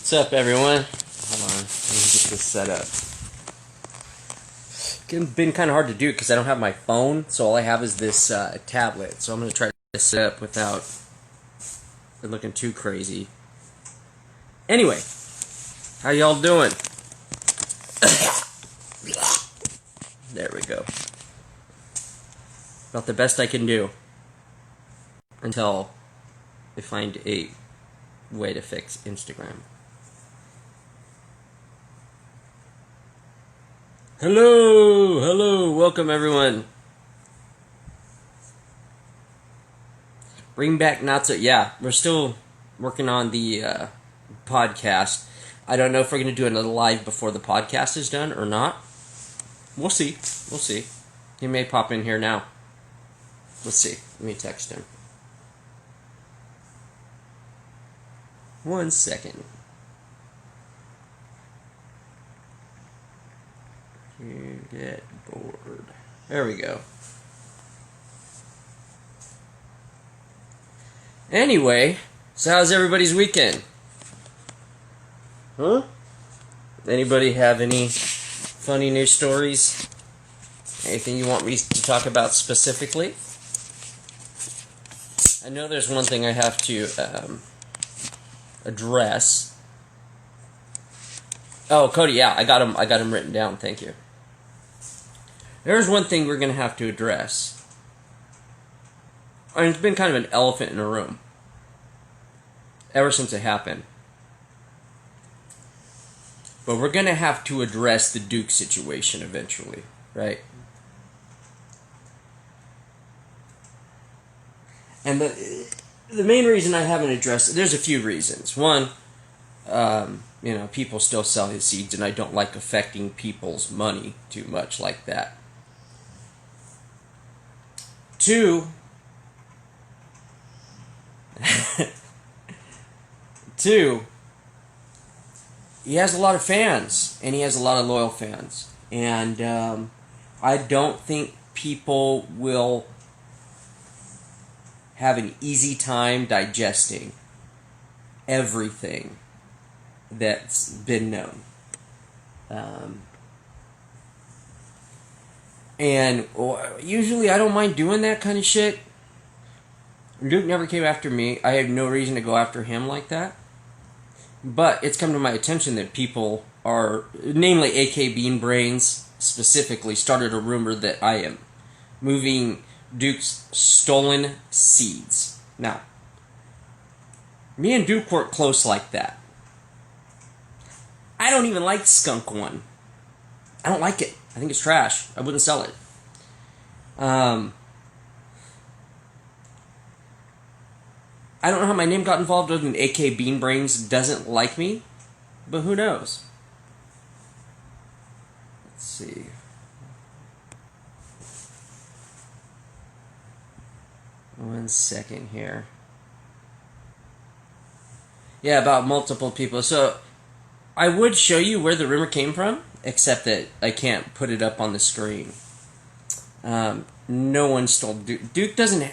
What's up, everyone? Hold on, let me get this set up. It's been kind of hard to do because I don't have my phone, so all I have is this tablet. So I'm going to try to set up without it looking too crazy. Anyway, how y'all doing? There we go. About the best I can do until they find a way to fix Instagram. Hello, welcome everyone. Bring back NotSoDog. Yeah, we're still working on the podcast. I don't know if we're going to do another live before the podcast is done or not. We'll see. He may pop in here now. Let's see. Let me text him. 1 second. You get bored. There we go. Anyway, so how's everybody's weekend? Huh? Anybody have any funny news stories? Anything you want me to talk about specifically? I know there's one thing I have to address. Oh, Cody, yeah, I got him written down. Thank you. There's one thing we're going to have to address. I mean, it's been kind of an elephant in the room ever since it happened. But we're going to have to address the Duke situation eventually, right? And the main reason I haven't addressed it, there's a few reasons. One, people still sell his seeds, and I don't like affecting people's money too much like that. Two, he has a lot of fans, and he has a lot of loyal fans. And I don't think people will have an easy time digesting everything that's been known. And usually I don't mind doing that kind of shit. Duke never came after me. I have no reason to go after him like that. But it's come to my attention that people are, namely AK Bean Brains specifically, started a rumor that I am moving Duke's stolen seeds. Now, me and Duke weren't close like that. I don't even like Skunk One. I don't like it. I think it's trash. I wouldn't sell it. I don't know how my name got involved other than AK Bean Brains doesn't like me, but who knows? Let's see. One second here. Yeah, about multiple people. So, I would show you where the rumor came from, except that I can't put it up on the screen. No one stole Duke. Duke doesn't...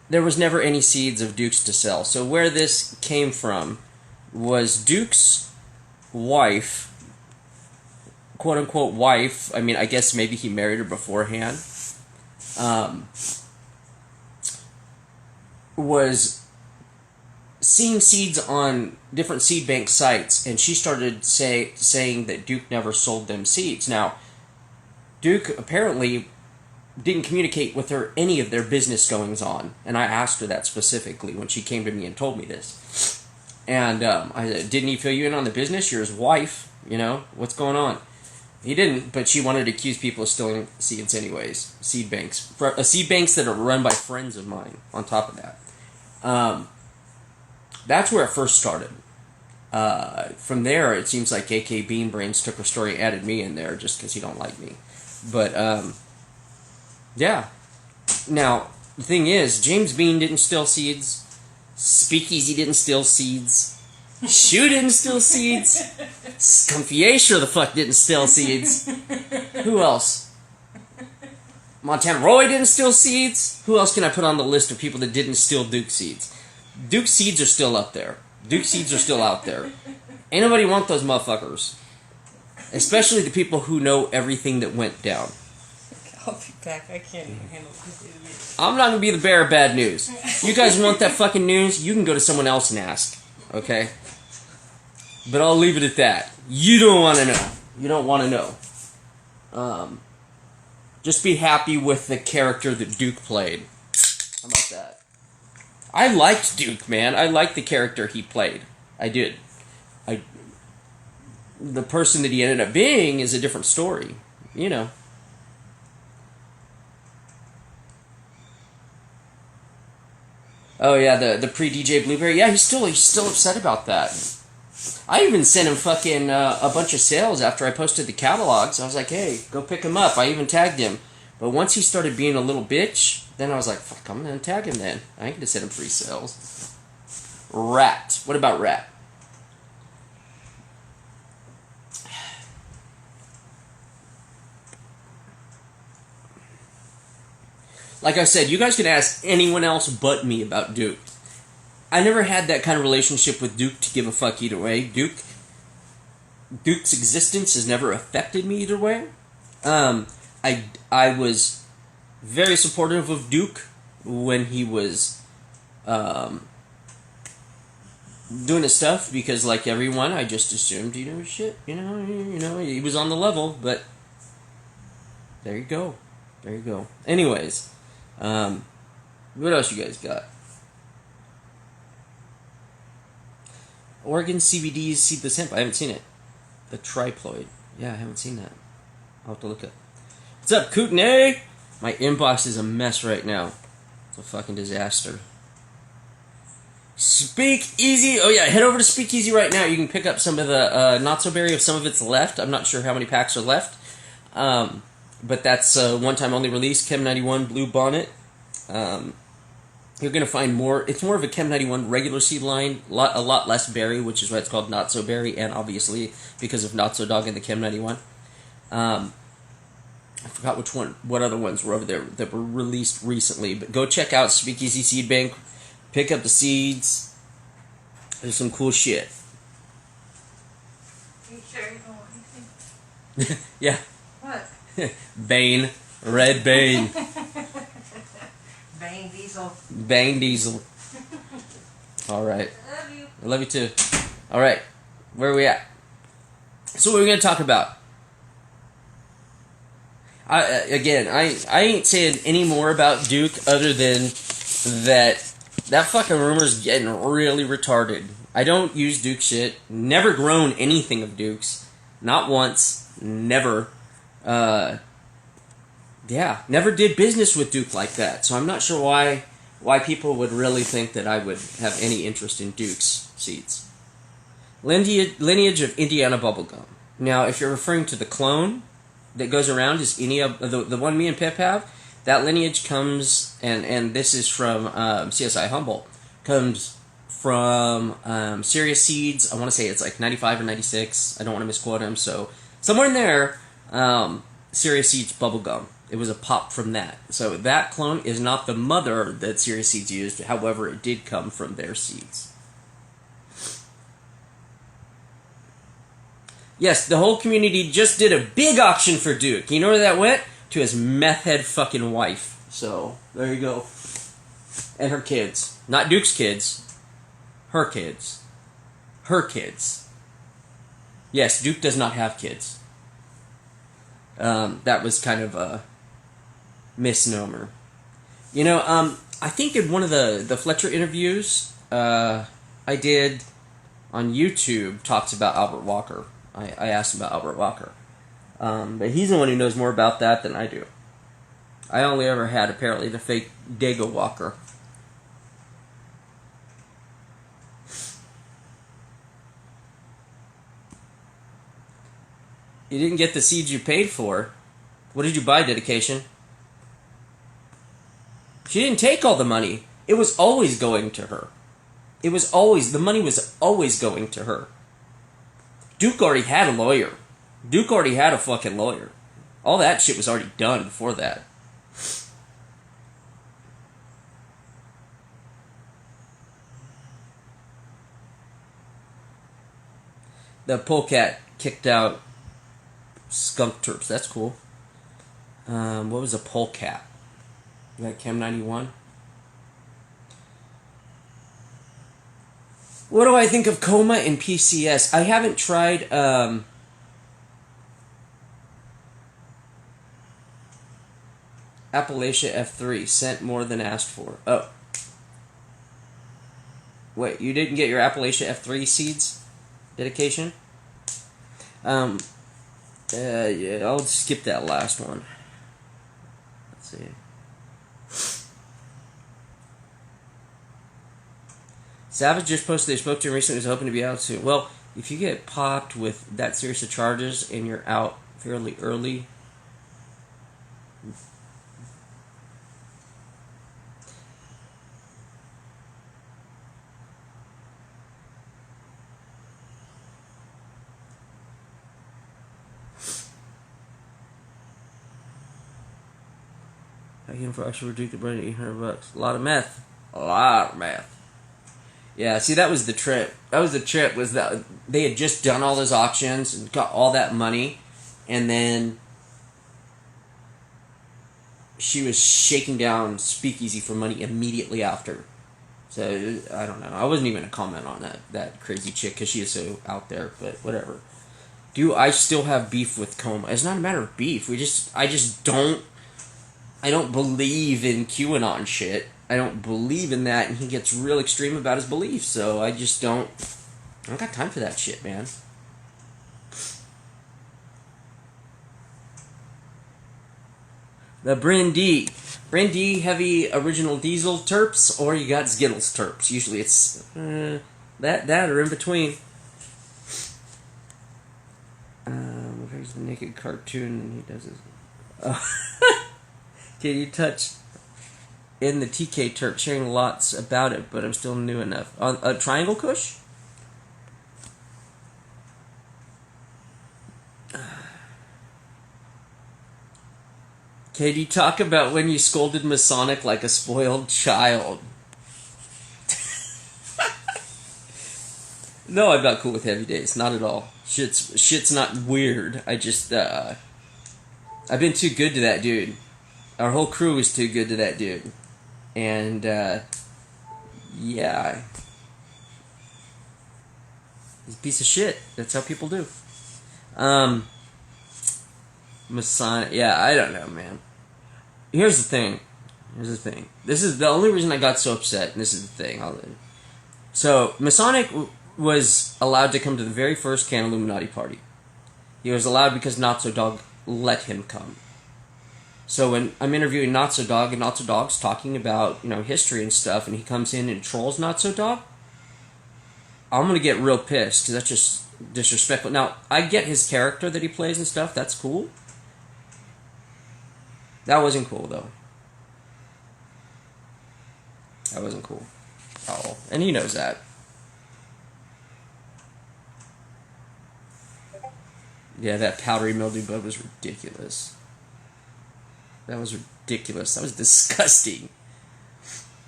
There was never any seeds of Duke's to sell. So where this came from was Duke's wife, quote-unquote wife, I mean, I guess maybe he married her beforehand, was seeing seeds on different seed bank sites, and she started saying that Duke never sold them seeds. Now, Duke apparently didn't communicate with her any of their business goings on, and I asked her that specifically when she came to me and told me this. And I said, didn't he fill you in on the business? You're his wife, what's going on? He didn't, but she wanted to accuse people of stealing seeds anyways. Seed banks that are run by friends of mine, on top of that. That's where it first started. From there, it seems like AK Bean Brains took her story and added me in there just because he don't like me. But, yeah. Now, the thing is, James Bean didn't steal seeds. Speakeasy didn't steal seeds. Shoe didn't steal seeds. Scumfier sure the fuck didn't steal seeds. Who else? Montana Roy didn't steal seeds. Who else can I put on the list of people that didn't steal Duke seeds? Duke seeds are still up there. Duke seeds are still out there. Ain't nobody want those motherfuckers. Especially the people who know everything that went down. I'll be back. I can't even handle this. I'm not gonna be the bearer of bad news. You guys want that fucking news? You can go to someone else and ask. Okay? But I'll leave it at that. You don't want to know. You don't want to know. Just be happy with the character that Duke played. How about that? I liked Duke, man. I liked the character he played. I did. The person that he ended up being is a different story. You know. Oh yeah, the pre-DJ Blueberry. Yeah, he's still upset about that. I even sent him fucking a bunch of sales after I posted the catalogs. I was like, hey, go pick him up. I even tagged him. But once he started being a little bitch, then I was like, fuck, I'm gonna tag him then. I ain't gonna send him free sales. Rat. What about Rat? Like I said, you guys can ask anyone else but me about Duke. I never had that kind of relationship with Duke to give a fuck either way. Duke's existence has never affected me either way. I was very supportive of Duke when he was doing his stuff because, like everyone, I just assumed shit. You know, he was on the level. But there you go. Anyways, what else you guys got? Oregon CBD's seedless hemp. I haven't seen it. The triploid. Yeah, I haven't seen that. I'll have to look up. What's up, Kootenay? My inbox is a mess right now. It's a fucking disaster. Speakeasy. Oh yeah, head over to Speakeasy right now. You can pick up some of the not-so-berry if some of it's left. I'm not sure how many packs are left. But that's a one-time only release. Chem 91 Blue Bonnet. You're going to find more. It's more of a Chem 91 regular seed line. A lot less berry, which is why it's called Not-So-Berry. And obviously, because of NotSoDog and the Chem 91. I forgot what other ones were over there that were released recently. But go check out Speakeasy Seed Bank. Pick up the seeds. There's some cool shit. Are you sure you don't want anything? Yeah. What? Bane. Red Bane. Bang Diesel. Bang Diesel. Alright. I love you. I love you too. Alright. Where are we at? So what are we going to talk about? I ain't saying any more about Duke other than that fucking rumor's getting really retarded. I don't use Duke shit. Never grown anything of Duke's. Not once. Never. Never did business with Duke like that. So I'm not sure why people would really think that I would have any interest in Duke's seeds. Lineage of Indiana Bubblegum. Now, if you're referring to the clone that goes around, is any of the one me and Pip have, that lineage comes, and this is from CSI Humboldt, comes from Serious Seeds. I want to say it's like 95 or 96. I don't want to misquote him. So somewhere in there, Serious Seeds Bubblegum. It was a pop from that. So that clone is not the mother that Serious Seeds used. However, it did come from their seeds. Yes, the whole community just did a big auction for Duke. You know where that went? To his meth head fucking wife. So, there you go. And her kids. Not Duke's kids. Her kids. Her kids. Yes, Duke does not have kids. That was kind of a misnomer. You know, I think in one of the Fletcher interviews I did on YouTube talks about Albert Walker. I asked about Albert Walker. But he's the one who knows more about that than I do. I only ever had, apparently, the fake Dago Walker. You didn't get the seeds you paid for. What did you buy, Dedication? She didn't take all the money. It was always going to her. The money was always going to her. Duke already had a lawyer. Duke already had a fucking lawyer. All that shit was already done before that. the polecat kicked out skunk terps. That's cool. What was a polecat? That Chem 91. What do I think of coma and PCS? I haven't tried. Appalachia F3 sent more than asked for. Oh. Wait, you didn't get your Appalachia F3 seeds dedication? Yeah, I'll skip that last one. Let's see. Savage just posted they spoke to him recently, was hoping to be out soon. Well, if you get popped with that series of charges and you're out fairly early, I came for extra reduced brand $800. A lot of meth. A lot of meth. Yeah, see, that was the trip. That was the trip, was that they had just done all those auctions and got all that money, and then she was shaking down Speakeasy for money immediately after. So, I don't know. I wasn't even going to comment on that crazy chick, because she is so out there, but whatever. Do I still have beef with Coma? It's not a matter of beef. I just don't believe in QAnon shit. I don't believe in that, and he gets real extreme about his beliefs, so I just don't got time for that shit, man. The Brand D heavy original diesel terps, or you got Skittles terps. Usually it's that or in between. There's the naked cartoon, and he does his... Can you touch in the TK terp? Sharing lots about it, but I'm still new enough. On a Triangle Kush? Can you talk about when you scolded Masonic like a spoiled child? No, I'm not cool with Heavy Days. Not at all. Shit's not weird. I just, I've been too good to that dude. Our whole crew is too good to that dude. And, yeah. He's a piece of shit. That's how people do. Masonic. Yeah, I don't know, man. Here's the thing. This is the only reason I got so upset, and this is the thing. So, Masonic was allowed to come to the very first Can Illuminati party. He was allowed because NotSoDog let him come. So when I'm interviewing NotSoDog, and NotSoDog's talking about, history and stuff, and he comes in and trolls NotSoDog, I'm going to get real pissed, because that's just disrespectful. Now, I get his character that he plays and stuff, that's cool. That wasn't cool, though. That wasn't cool at all. And he knows that. Yeah, that powdery mildew bug was ridiculous. That was ridiculous. That was disgusting.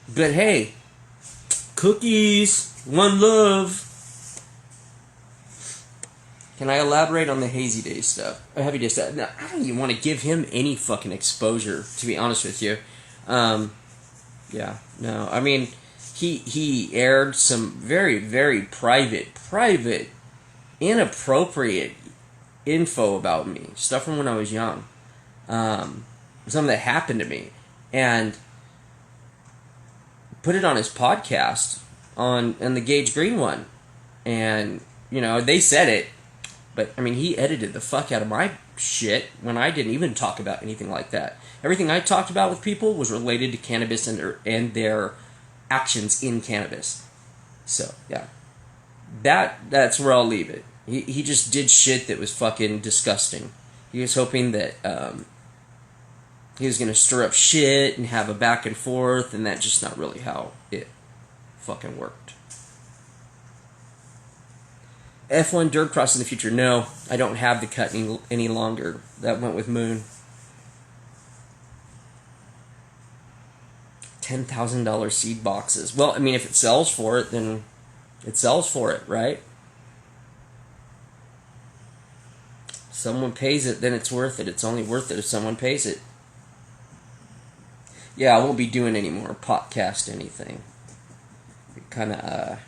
But hey, cookies, one love. Can I elaborate on the Hazy Day stuff? Or Heavy Day stuff? No, I don't even want to give him any fucking exposure, to be honest with you. Yeah, no. I mean, he aired some very, very private, inappropriate info about me. Stuff from when I was young. Something that happened to me. And put it on his podcast, on the Gage Green one. And, they said it. But, I mean, he edited the fuck out of my shit when I didn't even talk about anything like that. Everything I talked about with people was related to cannabis and their actions in cannabis. So, yeah. That's where I'll leave it. He just did shit that was fucking disgusting. He was hoping that he was going to stir up shit and have a back and forth, and that's just not really how it fucking worked. F1 Dirt Cross in the future. No, I don't have the cut any longer. That went with Moon. $10,000 seed boxes. Well, I mean, if it sells for it, then it sells for it, right? someone pays it, then it's worth it. It's only worth it if someone pays it. Yeah, I won't be doing any more podcast anything. It kind of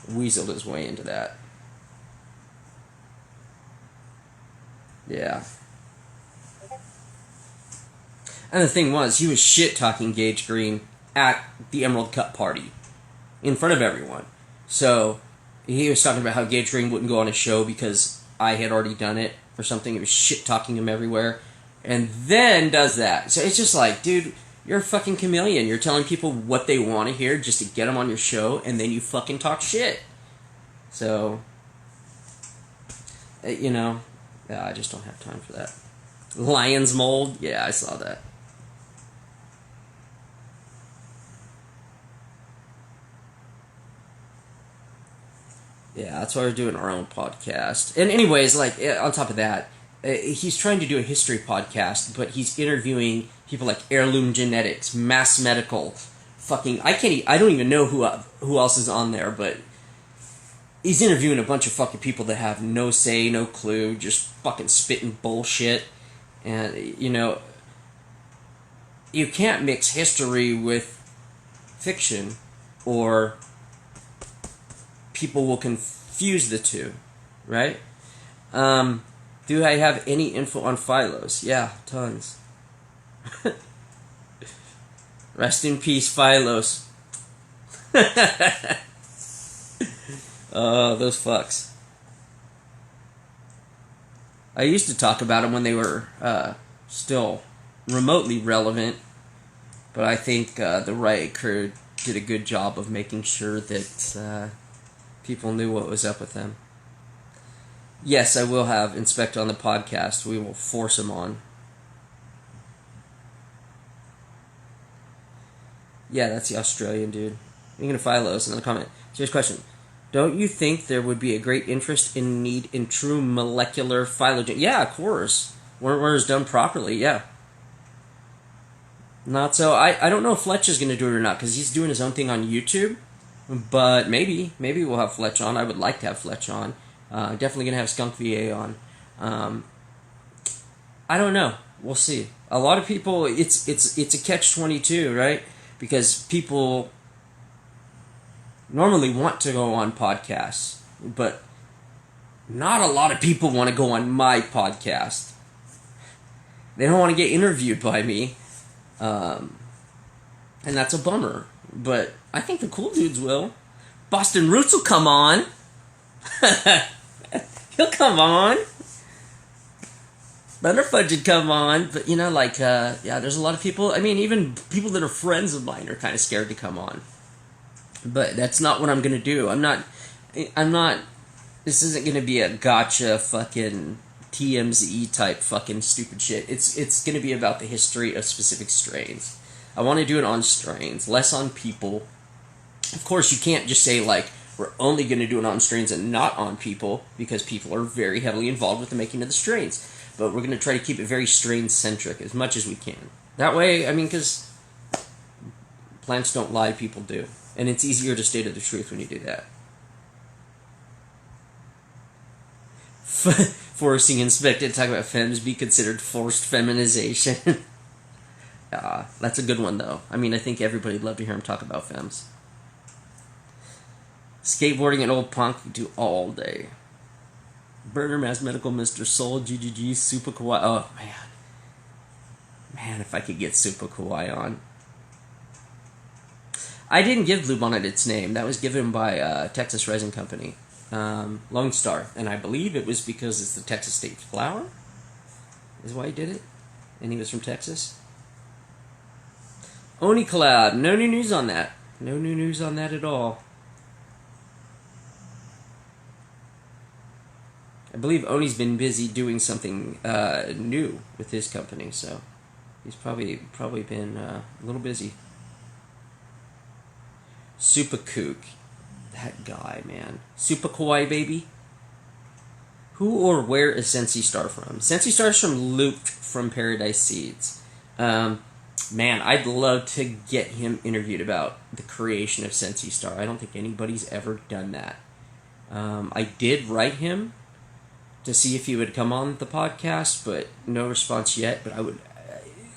weaseled his way into that. Yeah. And the thing was, he was shit-talking Gage Green at the Emerald Cup party in front of everyone. So he was talking about how Gage Green wouldn't go on his show because I had already done it or something. It was shit-talking him everywhere. And then does that. So it's just like, dude, you're a fucking chameleon. You're telling people what they want to hear just to get them on your show, and then you fucking talk shit. So, you know, I just don't have time for that. Lion's Mold? Yeah, I saw that. Yeah, that's why we're doing our own podcast. And anyways, like, on top of that, he's trying to do a history podcast, but he's interviewing people like Heirloom Genetics, Mass Medical, fucking, I don't even know who else is on there, but he's interviewing a bunch of fucking people that have no say, no clue, just fucking spitting bullshit. And, you know, you can't mix history with fiction, or people will confuse the two, right? Do I have any info on Philos? Yeah, tons. Rest in peace, Philos. Oh, those fucks. I used to talk about them when they were still remotely relevant, but I think the Riot crew did a good job of making sure that people knew what was up with them. Yes, I will have Inspector on the podcast. We will force him on. Yeah, that's the Australian dude. Thinking of Philos, another comment. Serious question. Don't you think there would be a great interest in need in true molecular phylogen? Yeah, of course. Where it's done properly, yeah. Not so. I don't know if Fletch is going to do it or not, because he's doing his own thing on YouTube. But maybe we'll have Fletch on. I would like to have Fletch on. Definitely going to have Skunk VA on. I don't know. We'll see. A lot of people, it's a catch-22, right? Because people normally want to go on podcasts, but not a lot of people want to go on my podcast. They don't want to get interviewed by me. And that's a bummer. But I think the cool dudes will. Boston Roots will come on. He'll come on. Butterfudge would come on. But, you know, like, yeah, there's a lot of people. I mean, even people that are friends of mine are kind of scared to come on. But that's not what I'm going to do. I'm not, this isn't going to be a gotcha fucking TMZ type fucking stupid shit. It's going to be about the history of specific strains. I want to do it on strains, less on people. Of course, you can't just say, like, we're only going to do it on strains and not on people, because people are very heavily involved with the making of the strains. But we're going to try to keep it very strain-centric as much as we can. That way, I mean, because plants don't lie, people do. And it's easier to stay to the truth when you do that. Forcing Inspector to talk about femmes be considered forced feminization. That's a good one, though. I mean, I think everybody'd love to hear him talk about femmes. Skateboarding and old punk do all day. Burner, Mass Medical, Mr. Soul, GGG, Super Kawaii. Oh, man. Man, if I could get Super Kawaii on. I didn't give Bluebonnet its name. That was given by Texas Resin Company. Lone Star. And I believe it was because it's the Texas State flower. Is why he did it. And he was from Texas. Oni Cloud. No new news on that. No new news on that at all. I believe Oni's been busy doing something new with his company, so he's probably been a little busy. Super Kook. That guy, man. Super Kawaii Baby. Who or where is Sensi Star from? Sensi Star's from Luke from Paradise Seeds. Man, I'd love to get him interviewed about the creation of Sensi Star. I don't think anybody's ever done that. I did write him to see if he would come on the podcast, but no response yet. But I would,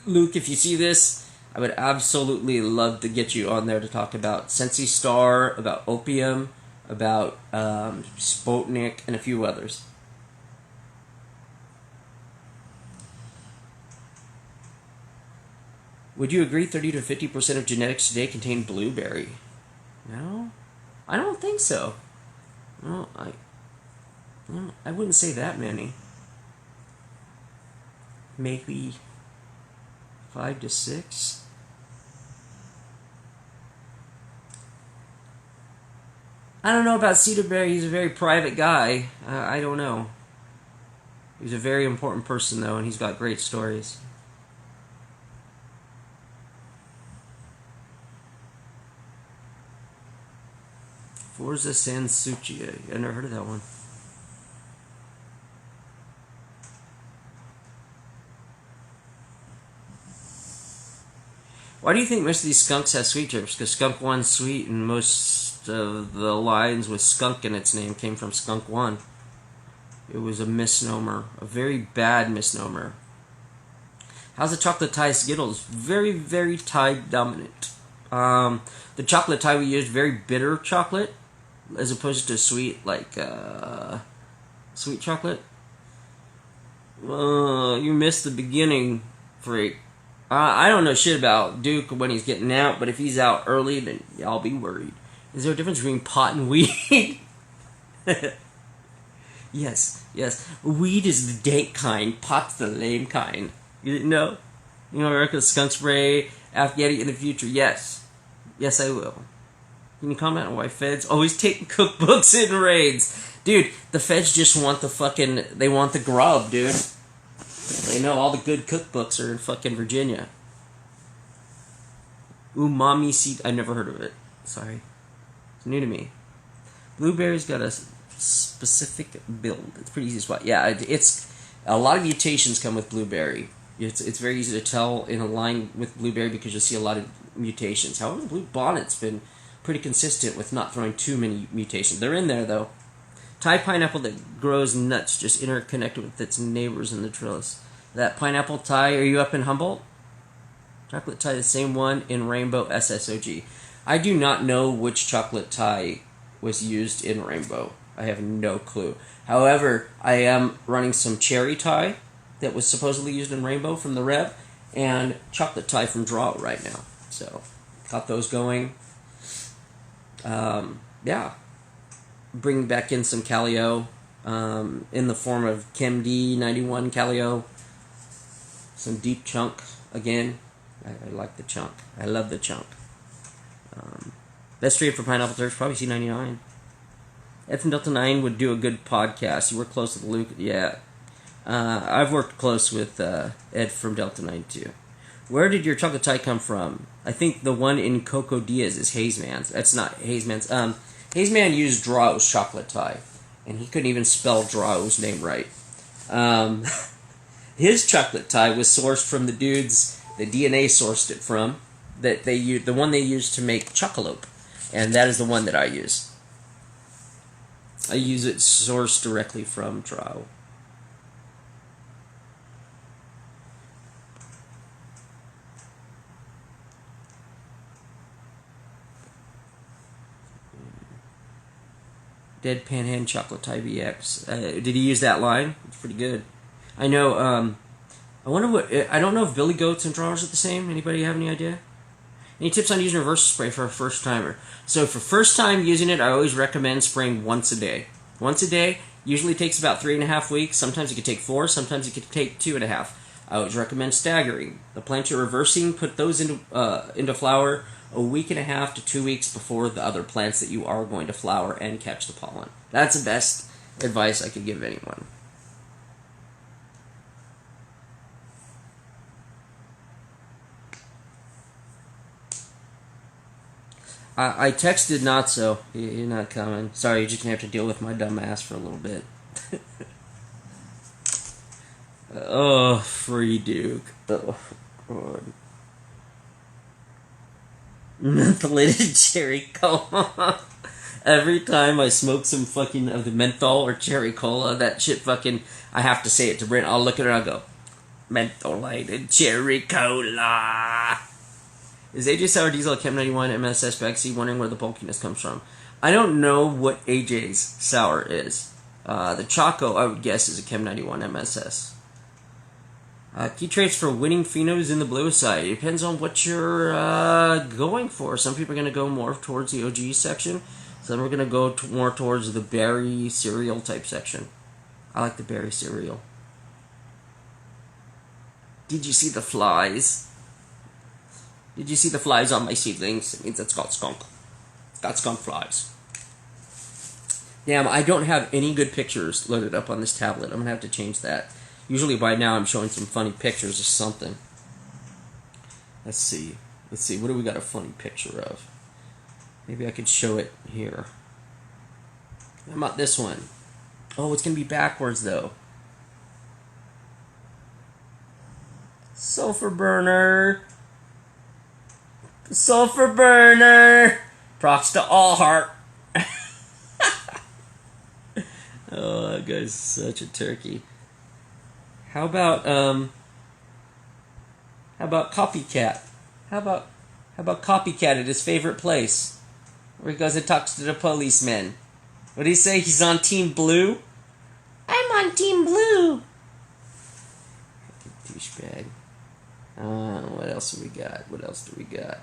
Luke, if you see this, I would absolutely love to get you on there to talk about Sensi Star, about opium, about Sputnik, and a few others. Would you agree 30 to 50% of genetics today contain blueberry? No? I don't think so. No, I wouldn't say that many. Maybe 5 to 6. I don't know about Cedarberry. He's a very private guy. I don't know. He's a very important person, though, and he's got great stories. Forza Sansuchi. I never heard of that one. Why do you think most of these skunks have sweet drips? Because Skunk One's sweet, and most of the lines with skunk in its name came from Skunk One. It was a misnomer, a very bad misnomer. How's the chocolate Thai Skittles? Very, very Thai dominant. The chocolate Thai we used, very bitter chocolate, as opposed to sweet, like sweet chocolate. You missed the beginning, freak. I don't know shit about Duke when he's getting out, but if he's out early, then I'll be worried. Is there a difference between pot and weed? Yes. Weed is the dank kind, pot's the lame kind. You didn't know? You know, America skunk spray, Afghani in the future? Yes, I will. Can you comment on why feds always take cookbooks in raids? Dude, the feds just want they want the grub, dude. They know all the good cookbooks are in fucking Virginia. Umami seed. I never heard of it. Sorry. It's new to me. Blueberry's got a specific build. It's pretty easy to spot. Yeah, it's a lot of mutations come with blueberry. It's very easy to tell in a line with blueberry because you'll see a lot of mutations. However, blue bonnet's been pretty consistent with not throwing too many mutations. They're in there, though. Thai pineapple that grows nuts just interconnected with its neighbors in the trellis. That pineapple Thai, are you up in Humboldt? Chocolate Thai, the same one in Rainbow SSOG. I do not know which chocolate Thai was used in Rainbow. I have no clue. However, I am running some cherry Thai that was supposedly used in Rainbow from the Rev, and chocolate Thai from Draw right now. So, got those going. Yeah. Bring back in some Calio in the form of Chem D 91 Calio. Some deep chunk again. I like the chunk. I love the chunk. Best stream for Pineapple Turks, probably C99. Ed from Delta 9 would do a good podcast. You work close with Luke? Yeah. I've worked close with Ed from Delta 9 too. Where did your chocolate Thai come from? I think the one in Coco Diaz is Hazeman's. That's not Hazeman's. Hazeman used Draw's chocolate Thai, and he couldn't even spell Draw's name right. His chocolate Thai was sourced from the dudes the DNA sourced it from, that they used, the one they used to make Chocolope, and that is the one that I use. I use it sourced directly from Draw. Deadpan Hand Chocolate Thai BX. Did he use that line? It's pretty good. I know, I wonder what, I don't know if Billy Goats and Drawers are the same. Anybody have any idea? Any tips on using reverse spray for a first timer? So for first time using it, I always recommend spraying once a day. Once a day usually takes about 3.5 weeks. Sometimes it could take 4, sometimes it could take 2.5. I always recommend staggering. The plants you're reversing, put those into flower a week and a half to 2 weeks before the other plants that you are going to flower and catch the pollen. That's the best advice I could give anyone. I texted not so. You're not coming. Sorry, you're just going to have to deal with my dumb ass for a little bit. Oh, free Duke. Oh, God. Methylated cherry coma. Every time I smoke some fucking of the menthol or cherry cola, that shit fucking, I have to say it to Brent. I'll look at her and I'll go, mentholated cherry cola. Is AJ Sour Diesel a Chem 91 MSS Backseat wondering where the bulkiness comes from? I don't know what AJ's Sour is. The Choco, I would guess, is a Chem 91 MSS. Key traits for winning phenos in the blue side. It depends on what you're going for. Some people are going to go more towards the OG section. Some are going to go more towards the berry cereal type section. I like the berry cereal. Did you see the flies? Did you see the flies on my seedlings? It means it's got skunk. It's got skunk flies. Damn, I don't have any good pictures loaded up on this tablet. I'm going to have to change that. Usually by now I'm showing some funny pictures or something. Let's see. What do we got a funny picture of? Maybe I could show it here. How about this one? Oh, it's going to be backwards though. Sulfur burner. Sulfur burner. Props to Allheart. Oh, that guy's such a turkey. How about Copycat? How about Copycat at his favorite place, where he goes and talks to the policeman? What did he say? He's on Team Blue. I'm on Team Blue. Douchebag. What else do we got?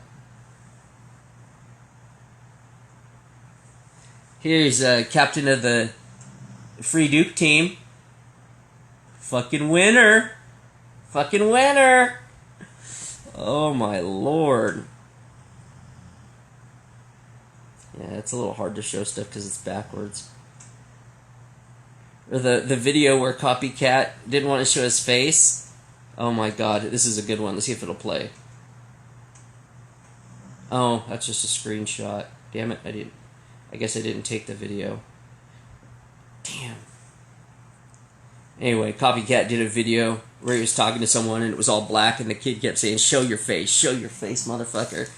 Here's captain of the Free Duke team. Fucking winner. Oh my lord. Yeah, it's a little hard to show stuff because it's backwards. Or the video where Copycat didn't want to show his face. Oh my god, this is a good one. Let's see if it'll play. Oh, that's just a screenshot. Damn it, I guess I didn't take the video. Damn. Anyway, Copycat did a video where he was talking to someone and it was all black and the kid kept saying, show your face, motherfucker.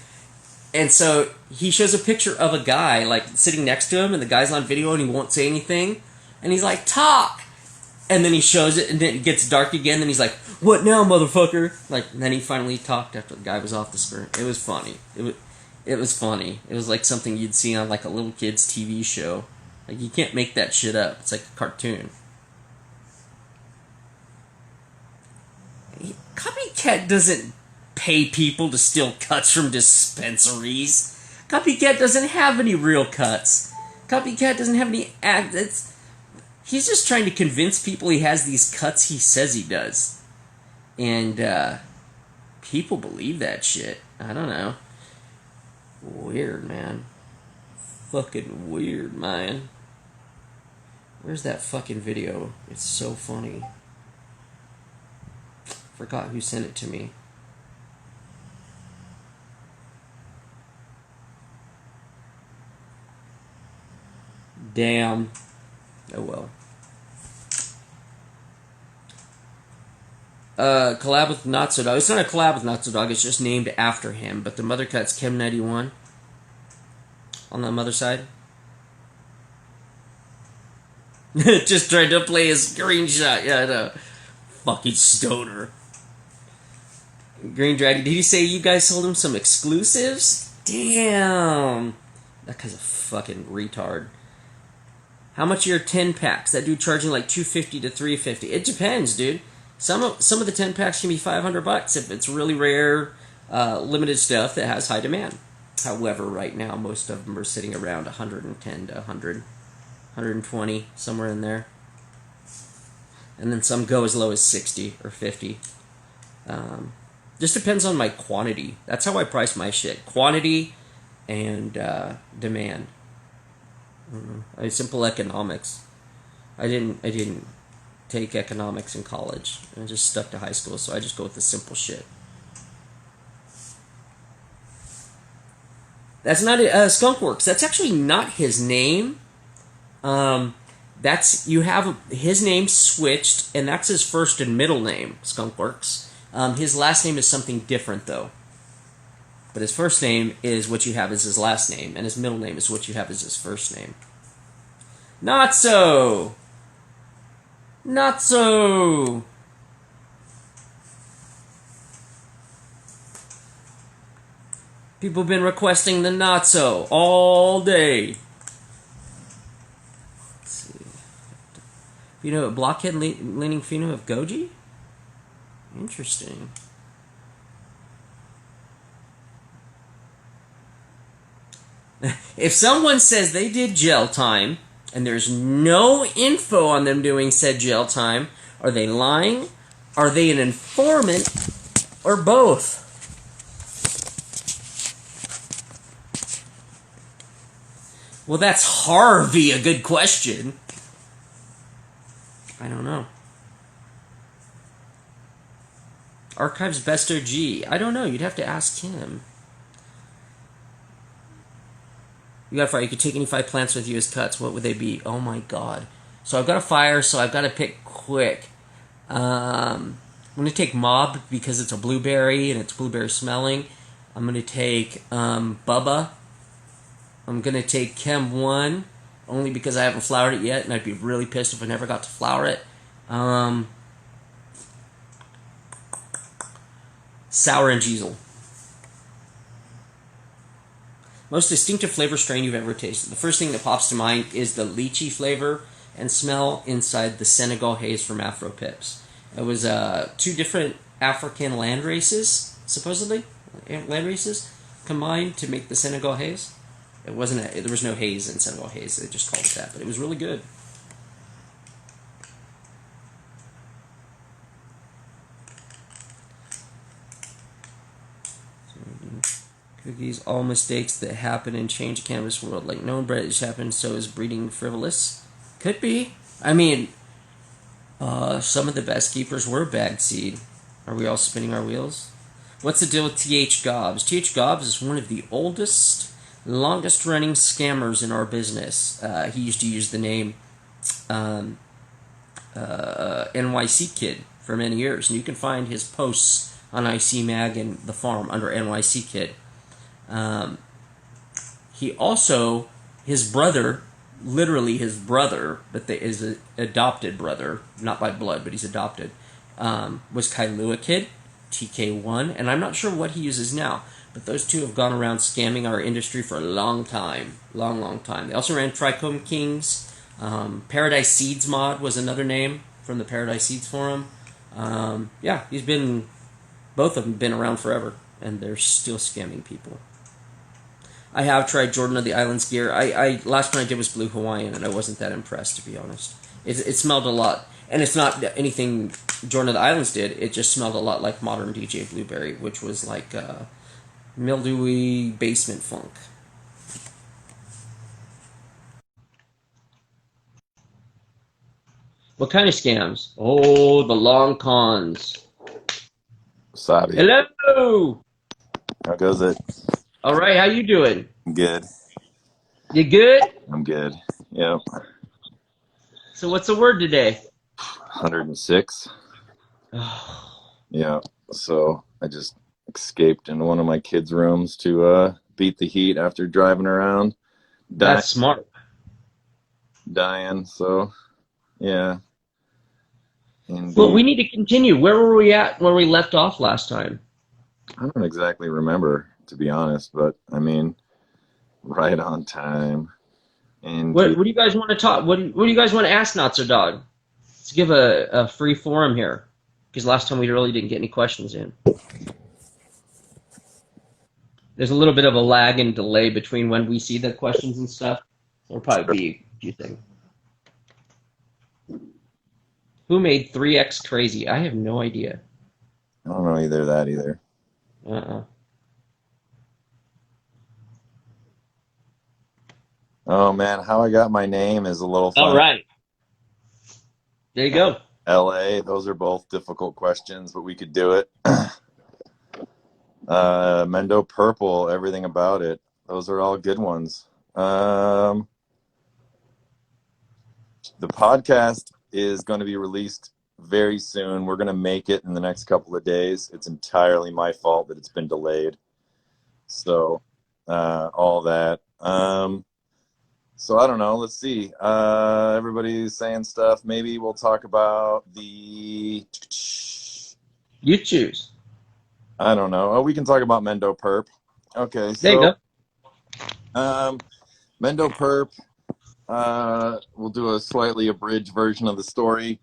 And so he shows a picture of a guy like sitting next to him and the guy's on video and he won't say anything. And he's like, talk! And then he shows it and then it gets dark again and he's like, what now, motherfucker? Like, and then he finally talked after the guy was off the screen. It was funny. It was funny. It was like something you'd see on like a little kid's TV show. Like, you can't make that shit up. It's like a cartoon. Copycat doesn't pay people to steal cuts from dispensaries. Copycat doesn't have any real cuts. Copycat doesn't have any he's just trying to convince people he has these cuts he says he does. And people believe that shit. I don't know. Weird, man. Fucking weird, man. Where's that fucking video? It's so funny. Forgot who sent it to me. Damn. Oh well. Collab with NotSoDog. It's not a collab with NotSoDog, it's just named after him. But the mother cut's Chem 91 on the mother side. Just tried to play a screenshot. Yeah, I know. Fucking stoner. Green Dragon. Did he say you guys sold him some exclusives? Damn. That guy's a fucking retard. How much are your 10 packs? That dude charging like $250 to $350. It depends, dude. Some of the 10 packs can be $500 if it's really rare, limited stuff that has high demand. However, right now most of them are sitting around 110 to 100, 120, somewhere in there. And then some go as low as 60 or 50. Just depends on my quantity. That's how I price my shit. Quantity and demand. Simple economics. I didn't take economics in college. I just stuck to high school, so I just go with the simple shit. That's not Skunkworks. That's actually not his name. You have his name switched, and that's his first and middle name, Skunkworks. His last name is something different, though. But his first name is what you have as his last name, and his middle name is what you have as his first name. Not so! Not so! People have been requesting the not so all day. Let's see. You know, blockhead leaning pheno of Goji? Interesting. If someone says they did gel time and there's no info on them doing said gel time, are they lying? Are they an informant? Or both? Well, that's Harvey a good question. I don't know. Archives Best OG. I don't know. You'd have to ask him. You got a fire. You could take any 5 plants with you as cuts. What would they be? Oh my god. So I've got a fire, so I've got to pick quick. I'm going to take Mob because it's a blueberry and it's blueberry smelling. I'm going to take Bubba. I'm going to take Chem 1 only because I haven't flowered it yet and I'd be really pissed if I never got to flower it. Sour and Jeezel. Most distinctive flavor strain you've ever tasted. The first thing that pops to mind is the lychee flavor and smell inside the Senegal haze from Afro Pips. It was 2 different African land races, supposedly, land races, combined to make the Senegal haze. It wasn't. There was no haze in Senegal haze. They just called it that, but it was really good. Cookies, all mistakes that happen and change the cannabis world. Like known bread has happened, so is breeding frivolous. Could be. I mean, some of the best keepers were bagged seed. Are we all spinning our wheels? What's the deal with TH Gobbs? TH Gobbs is one of the oldest, longest running scammers in our business. He used to use the name NYC Kid for many years, and you can find his posts on IC Mag and The Farm under NYC Kid. He also, his brother, literally his brother, but is an adopted brother, not by blood, but he's adopted, was Kailua Kid, TK1, and I'm not sure what he uses now, but those two have gone around scamming our industry for a long time. Long time. They also ran Trichome Kings. Paradise Seeds Mod was another name from the Paradise Seeds Forum. Yeah, both of them been around forever, and they're still scamming people. I have tried Jordan of the Islands gear. Last one I did was Blue Hawaiian, and I wasn't that impressed, to be honest. It smelled a lot, and it's not anything Jordan of the Islands did. It just smelled a lot like modern DJ Blueberry, which was like mildewy basement funk. What kind of scams? Oh, the long cons. Sabi. Hello. How goes it? All right, how you doing? Good. You good? I'm good. Yep. So what's the word today? 106. Yeah. So I just escaped into one of my kids' rooms to beat the heat after driving around. That's smart. Dying. So yeah. Indeed. Well, we need to continue. Where were we at where we left off last time? I don't exactly remember, to be honest, but I mean, right on time. And What do you guys want to talk? What do you guys want to ask NotSoDog? Let's give a free forum here, because last time we really didn't get any questions in. There's a little bit of a lag and delay between when we see the questions and stuff. It'll probably be a few things. Who made 3X crazy? I have no idea. I don't know either. Oh man, how I got my name is a little fun. All right. There you go. LA, those are both difficult questions, but we could do it. Mendo Purple, everything about it. Those are all good ones. The podcast is going to be released very soon. We're going to make it in the next couple of days. It's entirely my fault that it's been delayed. So all that. So I don't know. Let's see. Everybody's saying stuff. Maybe we'll talk about the. You choose. I don't know. Oh, we can talk about Mendo Purp. Okay, There you so go. Mendo Purp. We'll do a slightly abridged version of the story.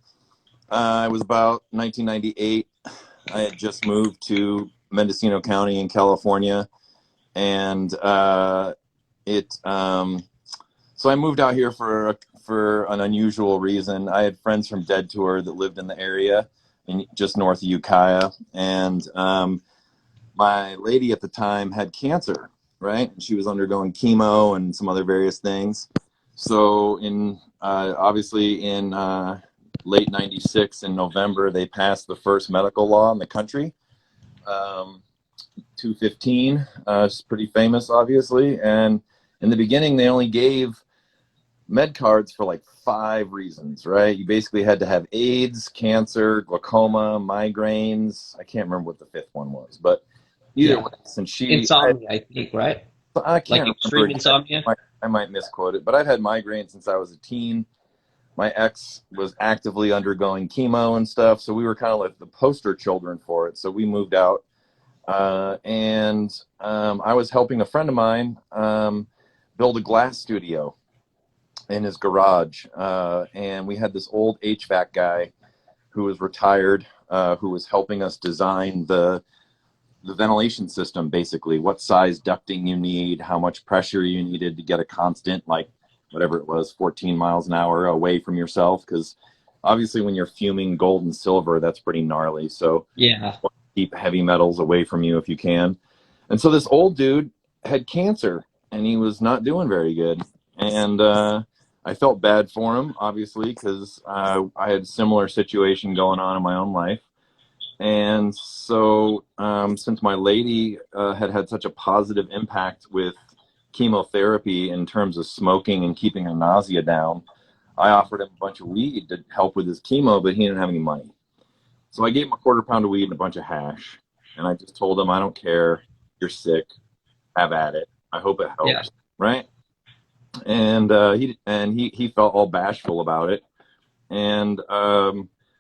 It was about 1998. I had just moved to Mendocino County in California, and it. So I moved out here for an unusual reason. I had friends from Dead Tour that lived in the area, just north of Ukiah, and my lady at the time had cancer, right? She was undergoing chemo and some other various things. So obviously in late 96 in November, they passed the first medical law in the country. 215, it's pretty famous, obviously. And in the beginning, they only gave med cards for like 5 reasons, right? You basically had to have AIDS, cancer, glaucoma, migraines. I can't remember what the 5th one was, but either Yeah. way, since Insomnia, I think, right? I Like can't remember extreme exactly. insomnia. I might misquote it, but I've had migraines since I was a teen. My ex was actively undergoing chemo and stuff, so we were kind of like the poster children for it. So we moved out, and I was helping a friend of mine build a glass studio in his garage, and we had this old HVAC guy who was retired, who was helping us design the ventilation system, basically what size ducting you need, how much pressure you needed to get a constant, like whatever it was, 14 miles an hour away from yourself, because obviously when you're fuming gold and silver, that's pretty gnarly. So Yeah. keep heavy metals away from you if you can. And so this old dude had cancer, and he was not doing very good. And I felt bad for him, obviously, because I had a similar situation going on in my own life. And so, since my lady had such a positive impact with chemotherapy in terms of smoking and keeping her nausea down, I offered him a bunch of weed to help with his chemo, but he didn't have any money. So I gave him a quarter pound of weed and a bunch of hash. And I just told him, I don't care. You're sick. Have at it. I hope it Yeah. helps. Right. And he felt all bashful about it. And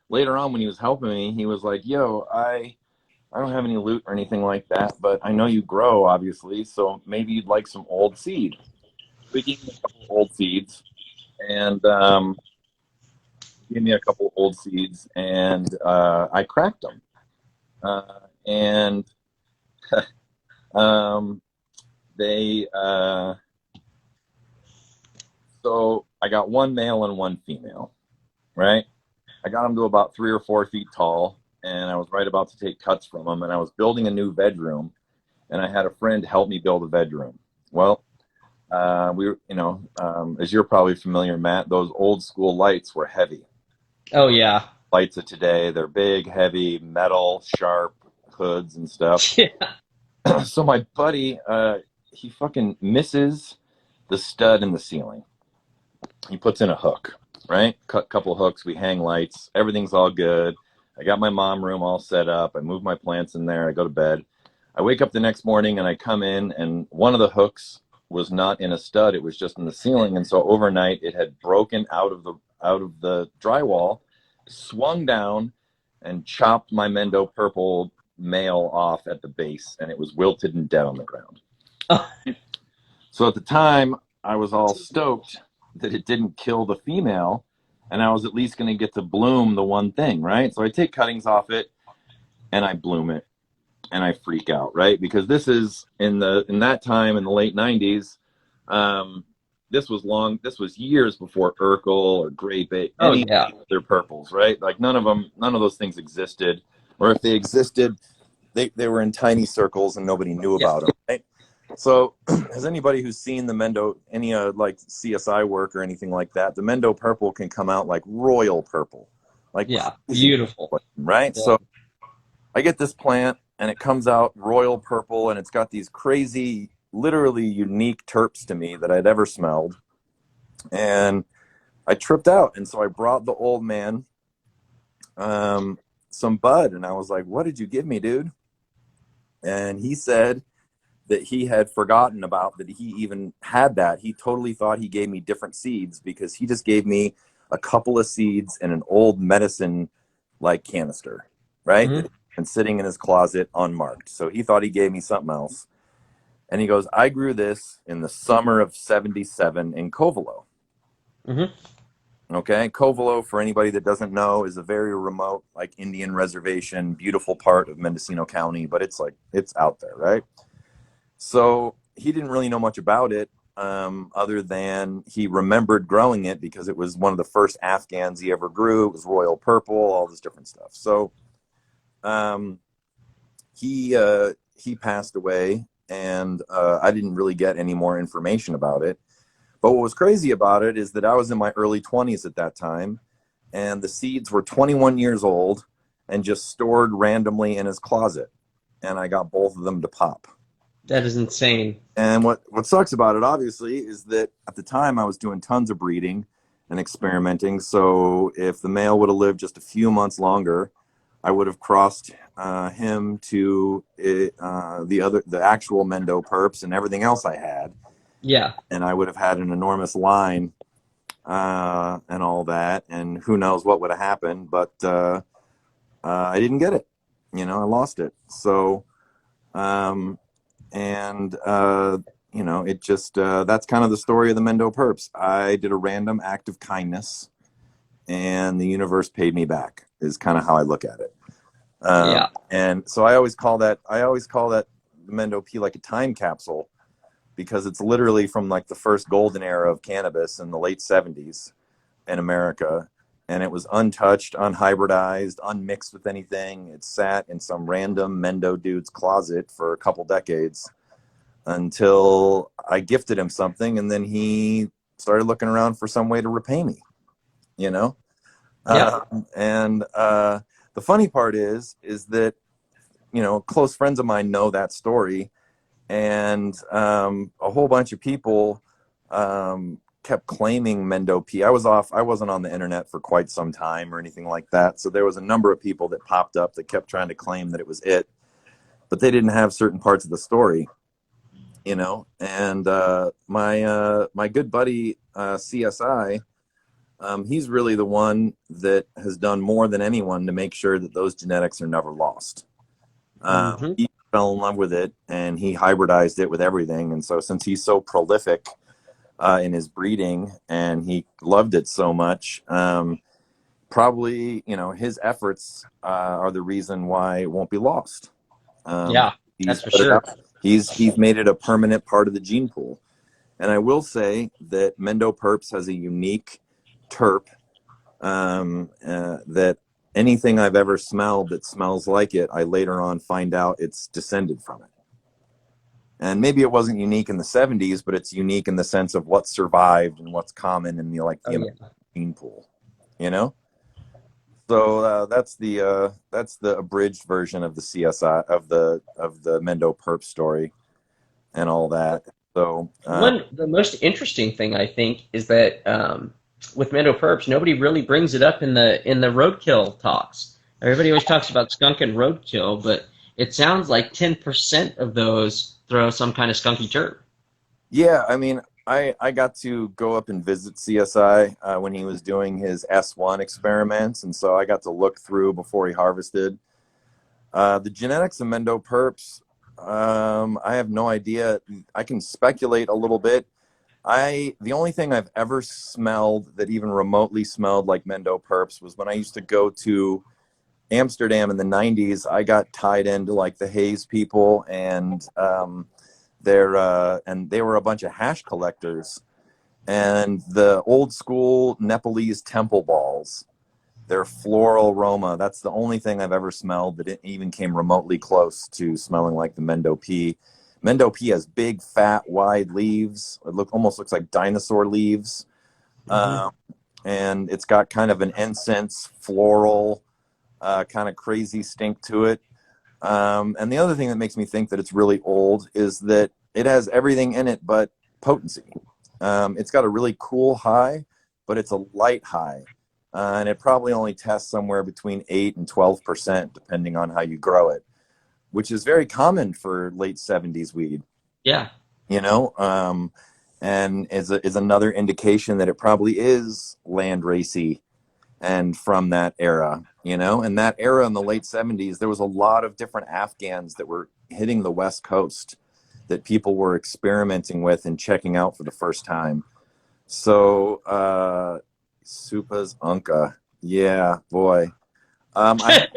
later on, when he was helping me, he was like, yo, I don't have any loot or anything like that, but I know you grow, obviously, so maybe you'd like some old seed. So he gave me a couple of old seeds, and I cracked them. And um, they so I got one male and one female, right? I got them to about 3 or 4 feet tall, and I was right about to take cuts from them, and I was building a new bedroom, and I had a friend help me build a bedroom. Well, we were, as you're probably familiar, Matt, those old school lights were heavy. Oh yeah. Lights of today, they're big, heavy, metal, sharp hoods and stuff. Yeah. So my buddy, he fucking misses the stud in the ceiling. He puts in a hook, right? Cut couple hooks, we hang lights, everything's all good. I got my mom room all set up. I move my plants in there. I go to bed. I wake up the next morning and I come in, and one of the hooks was not in a stud. It was just in the ceiling. And so overnight it had broken out of the drywall, swung down, and chopped my Mendo purple male off at the base, and it was wilted and dead on the ground. Oh, So at the time, I was all stoked that it didn't kill the female, and I was at least going to get to bloom the one thing, right? So I take cuttings off it, and I bloom it, and I freak out, right? Because this is in that time in the late 90s. This was years before Urkel or Grape, oh any yeah. other purples, right? Like none of those things existed, or if they existed, they were in tiny circles and nobody knew Yeah. about them, right? So, has anybody who's seen the Mendo, any like CSI work or anything like that, the Mendo purple can come out like royal purple, like Yeah. crazy, Beautiful. right? Yeah. So I get this plant and it comes out royal purple, and it's got these crazy, literally unique terps to me that I'd ever smelled. And I tripped out. And so I brought the old man some bud, and I was like, what did you give me, dude? And he said, that he had forgotten about that he even had that. He totally thought he gave me different seeds because he just gave me a couple of seeds in an old medicine like canister, right? Mm-hmm. That had been sitting in his closet unmarked. So he thought he gave me something else. And he goes, I grew this in the summer of 77 in Covelo. Mm-hmm. Okay. Covelo, for anybody that doesn't know, is a very remote, like Indian reservation, beautiful part of Mendocino County, but it's like, it's out there, right? So he didn't really know much about it, other than he remembered growing it because it was one of the first Afghans he ever grew. It was royal purple, all this different stuff. So um, he passed away, and I didn't really get any more information about it. But what was crazy about it is that I was in my early 20s at that time, and the seeds were 21 years old and just stored randomly in his closet. And I got both of them to pop. That is insane. And what sucks about it, obviously, is that at the time I was doing tons of breeding and experimenting. So if the male would have lived just a few months longer, I would have crossed him to the actual Mendo Purps and everything else I had, Yeah. and I would have had an enormous line and all that. And who knows what would have happened, but I didn't get it. I lost it. So. And it just that's kind of the story of the Mendo Purps. I did a random act of kindness, and the universe paid me back. Is kind of how I look at it. Yeah. And so I always call that Mendo P like a time capsule, because it's literally from like the first golden era of cannabis in the late 70s in America. And it was untouched, unhybridized, unmixed with anything. It sat in some random Mendo dude's closet for a couple decades until I gifted him something, and then he started looking around for some way to repay me, you know? Yeah. And the funny part is that, close friends of mine know that story, and a whole bunch of people kept claiming Mendo P. I wasn't on the internet for quite some time or anything like that. So there was a number of people that popped up that kept trying to claim that it was it, but they didn't have certain parts of the story, and my good buddy, CSI, he's really the one that has done more than anyone to make sure that those genetics are never lost. Mm-hmm. He fell in love with it, and he hybridized it with everything. And so since he's so prolific in his breeding, and he loved it so much, probably his efforts are the reason why it won't be lost. Yeah. He's That's for put it sure. out. He's made it a permanent part of the gene pool. And I will say that Mendo Purps has a unique terp, that anything I've ever smelled that smells like it, I later on find out it's descended from it. And maybe it wasn't unique in the 70s, but it's unique in the sense of what survived and what's common in the Oh, yeah. gene pool, So that's the abridged version of the CSI of the Mendo Purp story and all that. So The most interesting thing I think is that with Mendo Purps, nobody really brings it up in the roadkill talks. Everybody always talks about skunk and roadkill, but it sounds like 10% of those throw some kind of skunky terp. yeah, I mean, I got to go up and visit CSI when he was doing his S1 experiments, and so I got to look through before he harvested. The genetics of Mendo Purps, I have no idea. I can speculate a little bit. The only thing I've ever smelled that even remotely smelled like Mendo Purps was when I used to go to Amsterdam in the 90s. I got tied into like the Haze people, and they were a bunch of hash collectors, and the old school Nepalese temple balls, their floral aroma, that's the only thing I've ever smelled that it even came remotely close to smelling like the Mendo P. Mendo P has big, fat, wide leaves. It almost looks like dinosaur leaves. Mm-hmm. And it's got kind of an incense, floral, kind of crazy stink to it. And the other thing that makes me think that it's really old is that it has everything in it but potency. It's got a really cool high, but it's a light high. And it probably only tests somewhere between 8 and 12%, depending on how you grow it, which is very common for late 70s weed. Yeah. you know, and is another indication that it probably is land racy and from that era, you know. And that era in the late 70s, there was a lot of different Afghans that were hitting the West Coast that people were experimenting with and checking out for the first time. So, Supa's Unca. Yeah, boy. Um, I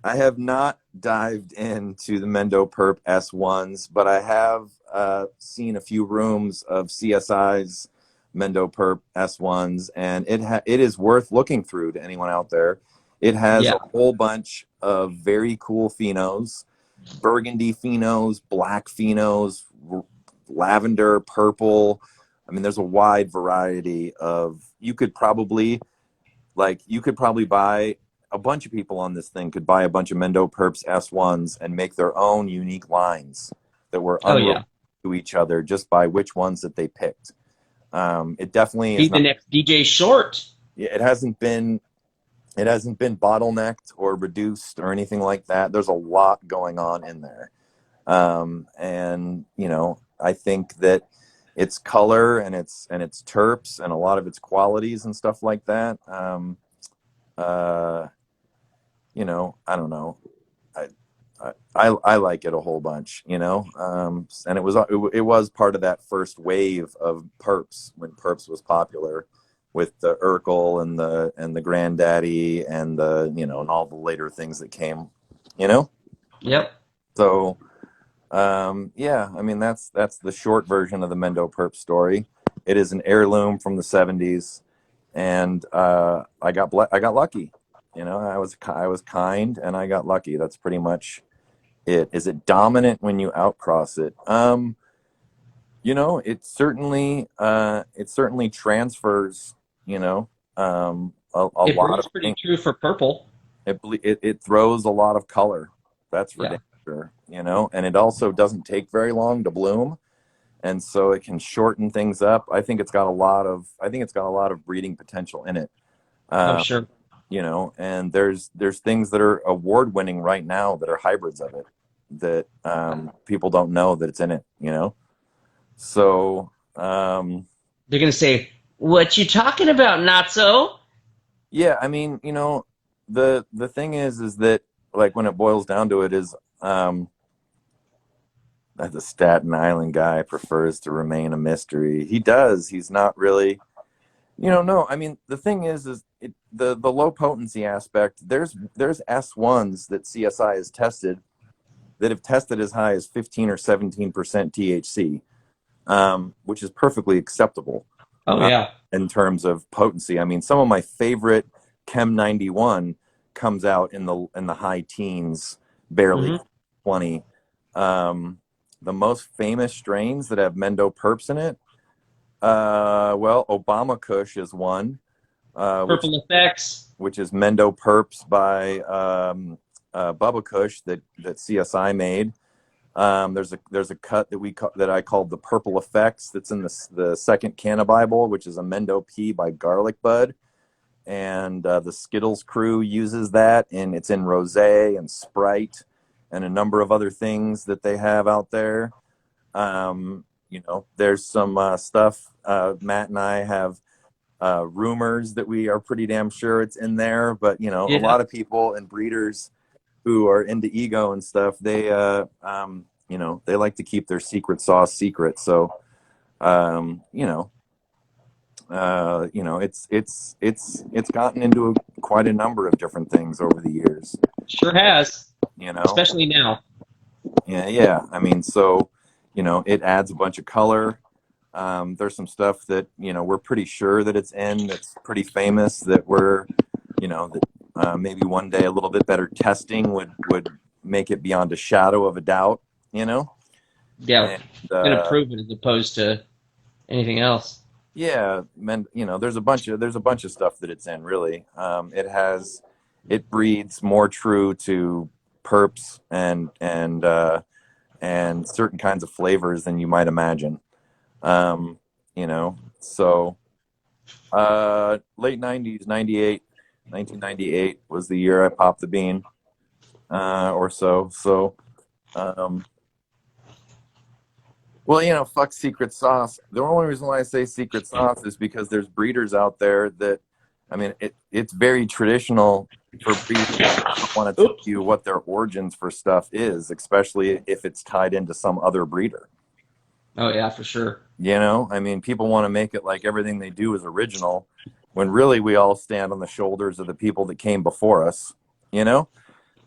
I have not dived into the Mendo Perp S1s, but I have seen a few rooms of CSI's Mendo Perp S1s, and it is worth looking through to anyone out there. It has Yeah. a whole bunch of very cool phenos, burgundy phenos, black phenos, lavender, purple. I mean, there's a wide variety of. You could probably buy a bunch of people on this thing could buy a bunch of Mendo Purps S1s and make their own unique lines that were Oh unrelated yeah. to each other just by which ones that they picked. It definitely Be is the not. next DJ Short. Yeah, it hasn't been bottlenecked or reduced or anything like that. There's a lot going on in there, and you know, I think that its color and its terps and a lot of its qualities and stuff like that. Uh, you know, I don't know. I, I like it a whole bunch, you know, and it was part of that first wave of Perps when Perps was popular, with the Urkel and the Granddaddy and the and all the later things that came, you know. Yep. So yeah, I mean that's the short version of the Mendo Perp story. It is an heirloom from the '70s, and I got lucky. You know, I was kind and I got lucky. That's pretty much it. Is it dominant when you outcross it? You know, it certainly transfers. You know, a It lot of breeds pretty things. true for purple. It throws a lot of color. That's for Yeah. damn sure. You know, and it also doesn't take very long to bloom, and so it can shorten things up. I think it's got a lot of breeding potential in it. Oh Um, sure. you know, and there's things that are award winning right now that are hybrids of it that people don't know that it's in it, you know. So They're gonna say, "What you talking about, not so?" yeah, I mean, you know, the thing is that, like, when it boils down to it, is that the Staten Island guy prefers to remain a mystery. He does. He's not really. No. I mean, the thing is the low potency aspect. There's S1s that CSI has tested that have tested as high as 15 or 17% THC, which is perfectly acceptable Oh yeah. in terms of potency. I mean, some of my favorite Chem 91 comes out in the high teens, barely Hmm. 20. The most famous strains that have Mendo Purps in it, well, Obama Kush is one, Purple effects. which is Mendo Purps by Bubba Kush that CSI made. There's a cut that I called the Purple Effects that's in the second Cannabible, which is a Mendo P by Garlic Bud, and the Skittles crew uses that, and it's in Rosé and Sprite and a number of other things that they have out there. There's some stuff. Matt and I have rumors that we are pretty damn sure it's in there, but a Yeah. lot of people and breeders who are into ego and stuff, they like to keep their secret sauce secret. So, it's gotten into quite a number of different things over the years. Sure has. You know, Especially now. yeah. I mean, so it adds a bunch of color. There's some stuff that we're pretty sure that it's in. That's pretty famous. That we're, that maybe one day a little bit better testing would make it beyond a shadow of a doubt. You know, Yeah. and Gonna prove it as opposed to anything else. yeah, man, there's a bunch of stuff that it's in. Really, it breeds more true to perps and certain kinds of flavors than you might imagine. So late 90s, 1998 was the year I popped the bean, or so. So, um, Well, fuck secret sauce. The only reason why I say secret sauce is because there's breeders out there that, I mean, it's very traditional for breeders to not want to tell Oops. you what their origins for stuff is, especially if it's tied into some other breeder. Oh yeah, for sure. I mean, people want to make it like everything they do is original, when really we all stand on the shoulders of the people that came before us, you know?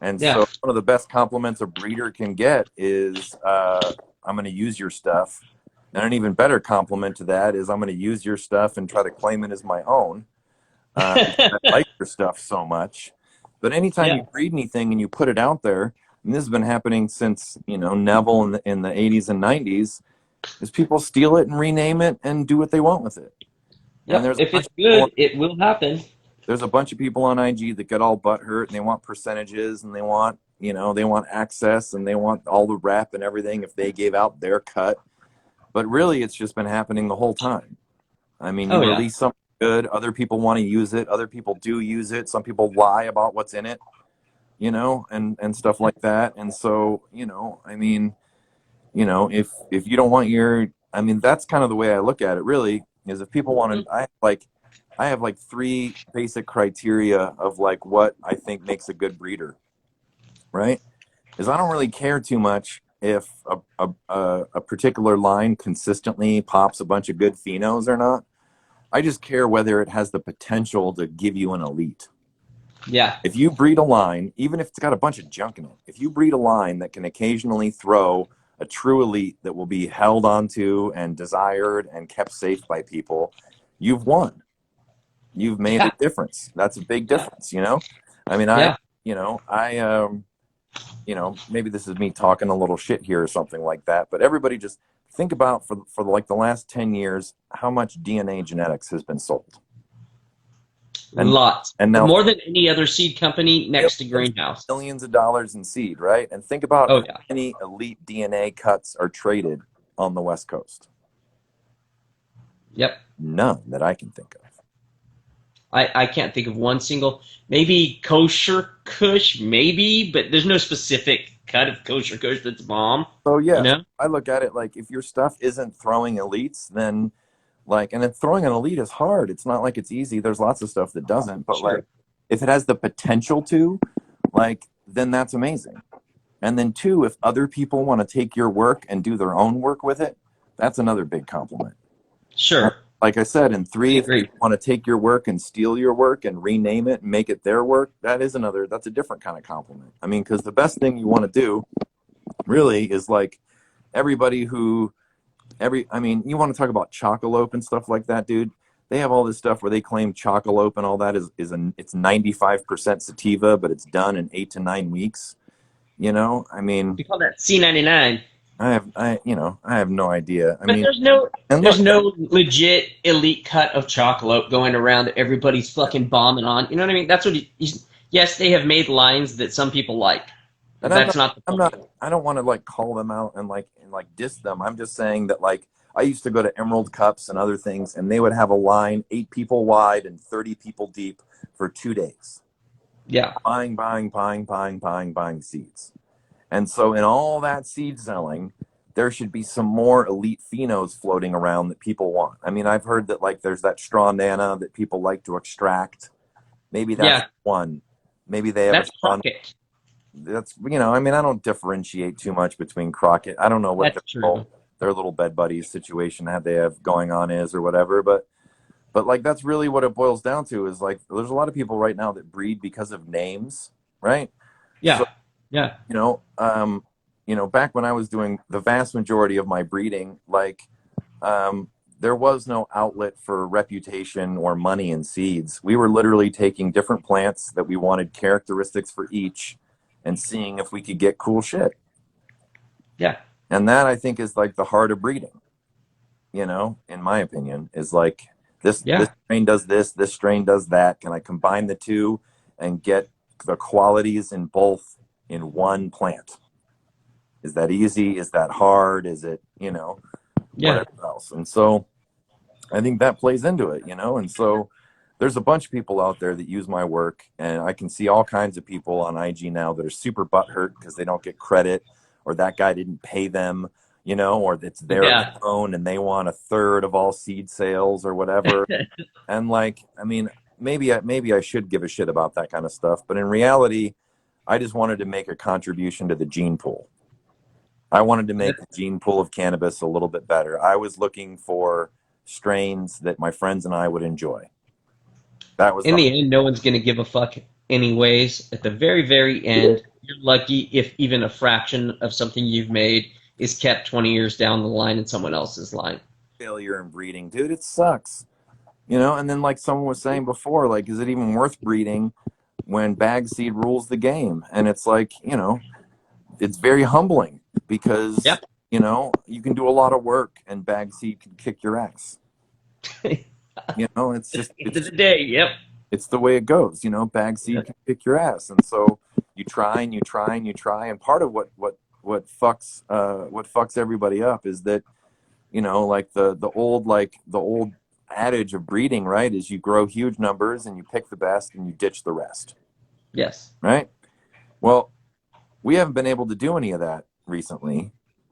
And Yeah. so one of the best compliments a breeder can get is, I'm going to use your stuff. And an even better compliment to that is, I'm going to use your stuff and try to claim it as my own, because I like your stuff so much. But anytime Yeah. you breed anything and you put it out there, and this has been happening since, Neville in the 80s and 90s, is people steal it and rename it and do what they want with it. And Yep. If it's good, it will happen. there's a bunch of people on IG that get all butthurt and they want percentages and they want access and they want all the rep and everything if they gave out their cut. But really, it's just been happening the whole time. I mean, Oh you yeah. release something good, other people want to use it, other people do use it, some people lie about what's in it, and stuff like that. And so, I mean, if you don't want I mean, that's kind of the way I look at it. Really, is if people want to, I have like three basic criteria of like what I think makes a good breeder, right? Is I don't really care too much if a particular line consistently pops a bunch of good phenos or not. I just care whether it has the potential to give you an elite. Yeah. If you breed a line, even if it's got a bunch of junk in it, if you breed a line that can occasionally throw a true elite that will be held onto and desired and kept safe by people, you've won. You've made a Yeah. difference. That's a big Yeah. difference. I mean, Yeah. maybe this is me talking a little shit here or something like that, but everybody just think about for like the last 10 years, how much DNA genetics has been sold. And, Lots. and now More than any other seed company next to millions, Greenhouse. millions of dollars in seed, right? And think about Oh how yeah. many elite DNA cuts are traded on the West Coast. Yep. None that I can think of. I can't think of one single. Maybe kosher kush, maybe, but there's no specific cut of kosher kush that's bomb. So You yes, know? I look at it like if your stuff isn't throwing elites, then and then throwing an elite is hard. It's not like it's easy. There's lots of stuff that doesn't, but like Sure. if it has the potential to, then that's amazing. And then two, if other people want to take your work and do their own work with it, that's another big compliment. Sure. Like I said, and I three, if agree. people want to take your work and steal your work and rename it and make it their work, that's a different kind of compliment. I mean, because the best thing you want to do really is like everybody who, I mean, you want to talk about Chocolope and stuff like that, dude. They have all this stuff where they claim Chocolope and all that it's 95% sativa, but it's done in 8 to 9 weeks. I mean, We call that C99. I have no idea. I But mean, there's no and there's look, no legit elite cut of chocolate going around that everybody's fucking bombing on. You know what I mean? That's what yes, they have made lines that some people like, but and I'm that's not, not the I'm point. not, I don't want to like call them out and diss them. I'm just saying that like I used to go to Emerald Cups and other things, and they would have a line 8 people wide and 30 people deep for 2 days, Yeah. buying seeds. And so in all that seed selling, there should be some more elite phenos floating around that people want. I mean, I've heard that like there's that straw nana that people like to extract. Maybe that's Yeah. one. Maybe they have a That's straw. Crockett. That's I mean, I don't differentiate too much between Crockett. I don't know what That's true. their little bed buddies situation that they have going on is or whatever, but like that's really what it boils down to is like there's a lot of people right now that breed because of names, right? So Yeah. Yeah. back when I was doing the vast majority of my breeding, there was no outlet for reputation or money in seeds. We were literally taking different plants that we wanted characteristics for each and seeing if we could get cool shit. Yeah. And that I think is like the heart of breeding, in my opinion, is like this Yeah. strain does this strain does that. Can I combine the two and get the qualities in both in one plant? Is that easy? Is that hard? Is it, Yeah. whatever else? And so I think that plays into it, and so there's a bunch of people out there that use my work, and I can see all kinds of people on IG now that are super butthurt because they don't get credit or that guy didn't pay them, you know, or it's their Yeah. clone and they want a third of all seed sales or whatever. And like, I mean, maybe I should give a shit about that kind of stuff, but in reality, I just wanted to make a contribution to the gene pool. I wanted to make the gene pool of cannabis a little bit better. I was looking for strains that my friends and I would enjoy. That was In the the end, no one's going to give a fuck anyways. At the very, very end, you're lucky if even a fraction of something you've made is kept 20 years down the line in someone else's line. failure in breeding, dude. It sucks, you know. And then, like someone was saying before, like, is it even worth breeding when bag seed rules the game? And it's like, you know, it's very humbling because Yep. you know you can do a lot of work and bag seed can kick your ass. You know, it's just End of the day, yep. it's the way it goes. You know, bag seed can kick your ass, and so you try and you try and you try. And part of what fucks everybody up is that, you know, like the old adage of breeding, right, is you grow huge numbers and you pick the best and you ditch the rest, Yes. right? Well, we haven't been able to do any of that recently.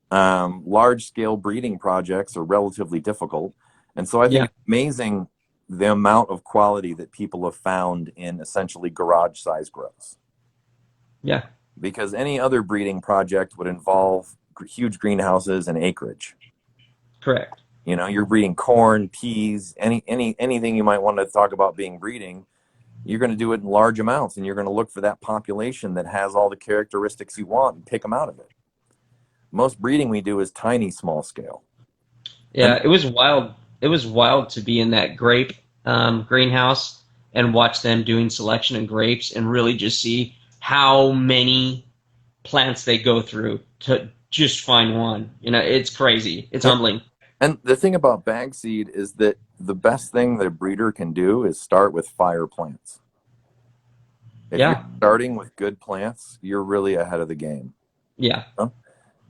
Large scale breeding projects are relatively difficult, and so I think Yeah. it's amazing the amount of quality that people have found in essentially garage size grows. Yeah. Because any other breeding project would involve huge greenhouses and acreage. Correct. You know, you're breeding corn, peas, anything you might want to talk about being breeding. You're going to do it in large amounts, and you're going to look for that population that has all the characteristics you want and pick them out of it. Most breeding we do is tiny, small scale. Yeah, And it was wild. It was wild to be in that grape greenhouse and watch them doing selection in grapes and really just see how many plants they go through to just find one. You know, it's crazy. It's humbling. and the thing about bag seed is that the best thing that a breeder can do is start with fire plants. If you're Yeah. starting with good plants, you're really ahead of the game. Yeah.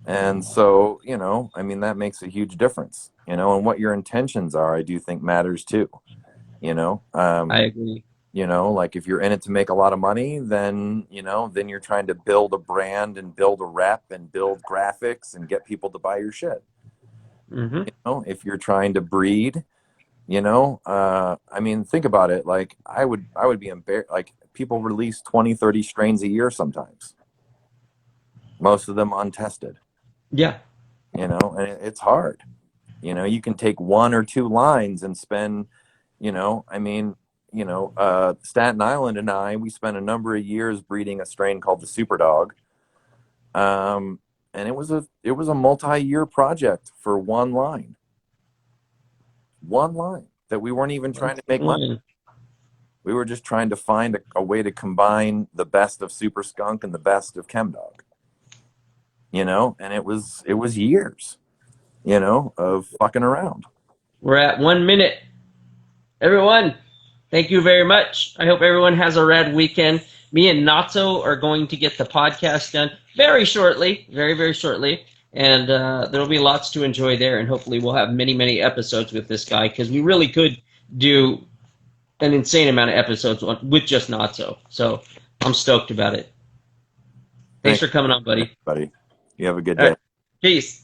And so, you know, I mean, that makes a huge difference, you know, and what your intentions are, I do think matters too, you know. I agree. You know, like if you're in it to make a lot of money, then, you know, then you're trying to build a brand and build a rep and build graphics and get people to buy your shit. Hmm. You know, if you're trying to breed, you know, I mean, think about it. Like I would be embarrassed. Like people release 20, 30 strains a year sometimes, most of them untested, Yeah. you know, and it's hard. You know, you can take one or two lines and spend, you know, I mean, you know, Staten Island and we spent a number of years breeding a strain called the SuperDog. And it was a multi-year project for one line that we weren't even trying to make money. We were just trying to find a way to combine the best of Super Skunk and the best of ChemDog, you know, and it was years, you know, of fucking around. We're at 1 minute. Everyone, thank you very much. I hope everyone has a rad weekend. Me and Natso are going to get the podcast done very shortly, very, very shortly. And there'll be lots to enjoy there. And hopefully we'll have many, many episodes with this guy because we really could do an insane amount of episodes with just Natso. So I'm stoked about it. Thanks for coming on, buddy. Buddy, you have a good All day. right. Peace.